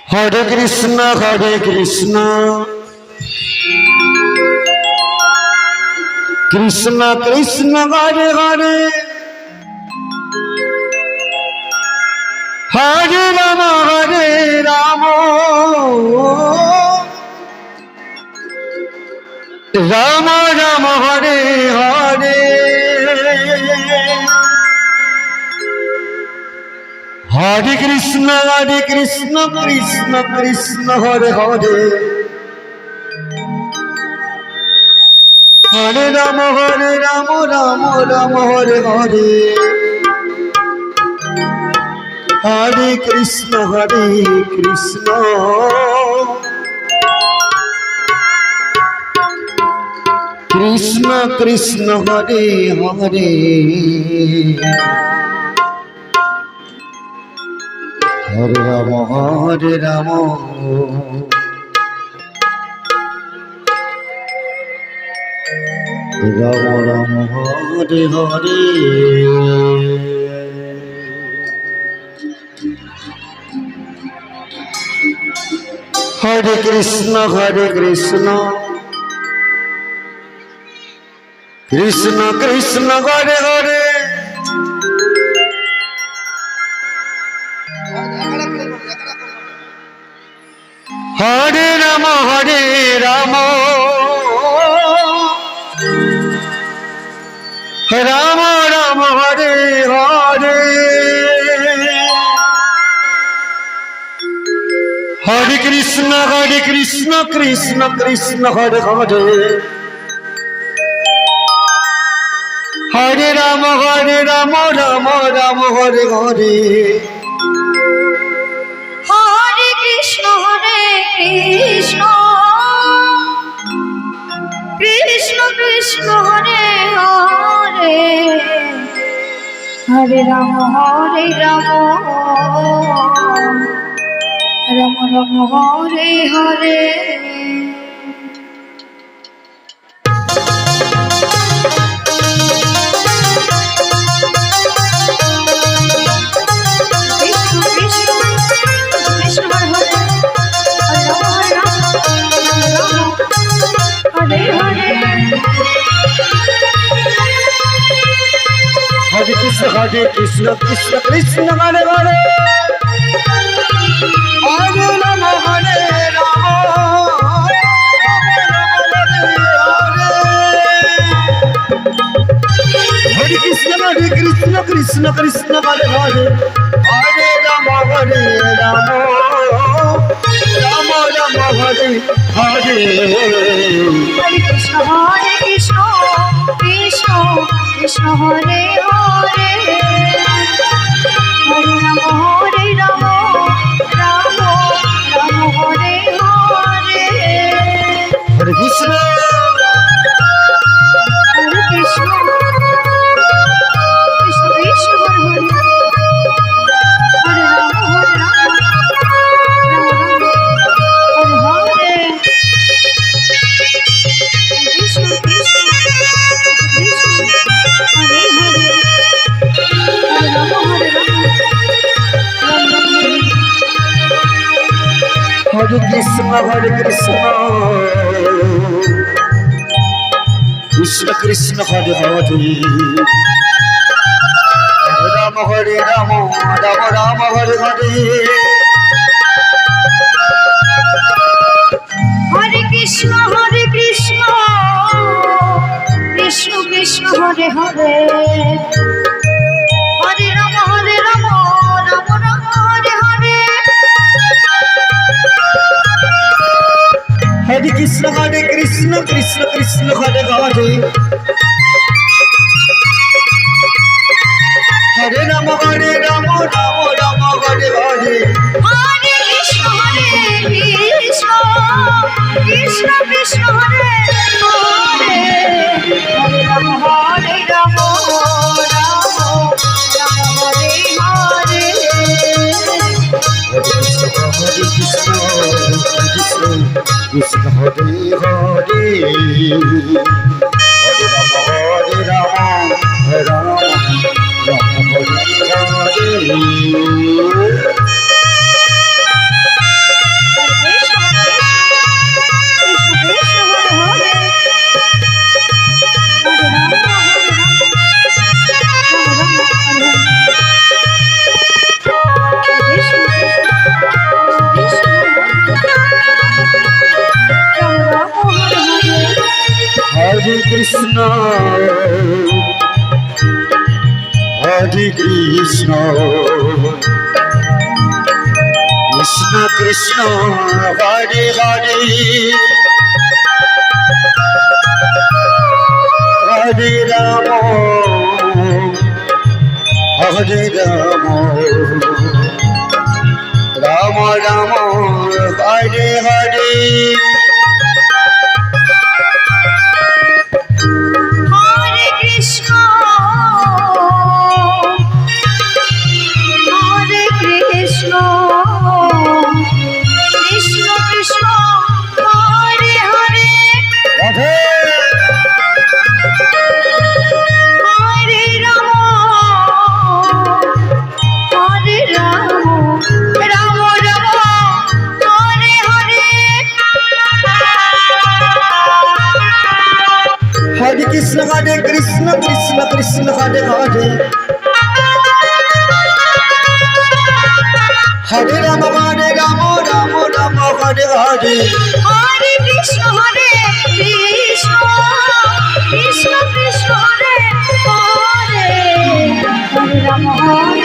Hare Krishna Krishna Krishna Hare Hare Hare Ram Ram Ram Hare Hare Hare Krishna Krishna Krishna Hare Hare Hare Ram Ram Ram Hare Hare Hare Krishna Krishna Krishna Hare Hare Hare Ram Ram Ram Hare Hare Hare Krishna Krishna Krishna Hare Hare Hare Ram Ram Ram Hare Hare Hare Krishna Krishna Krishna Hare Hare Hare Ram Ram Ram Hare Hare Hare Krishna Krishna Krishna Hare Hare Hare Ram Ram Hare Hare Hare Krishna Krishna Hare Hare Hare Ram Hare Krishna Krishna Hare Hare Hare Ram Ram Hare Hare Hare Krishna Krishna Hare Hare Hare Ram Ram Hare Hare Hare Krishna Krishna Krishna Hare Hare Hare Ram Hare Krishna Hare Krishna Krishna Hare Hare Ram Ram Hare Hare Hare Krishna Krishna Hare Hare Hare Ram Ram Hare Hare Hare Krishna Krishna Hare Hare Hare Ram Hare Hare Hare Krishna Krishna Hare Hare Hare Ram Hare Hare Krishna Hare Hare Hare Ram Ram Hare Hare Krishna Krishna Krishna Hare Hare Hare Ram Hare Ram Ram Ram Hare Hare Hare Krishna Hare Krishna Krishna Krishna Hare Hare Radhe Hare Ram Ram Ram Hare Hare Hare Krishna Krishna Krishna Hare Hare Hare Ram Ram Ram Hare Hare Hare Krishna Krishna Krishna Krishna Hare Hare Hare Ram Hare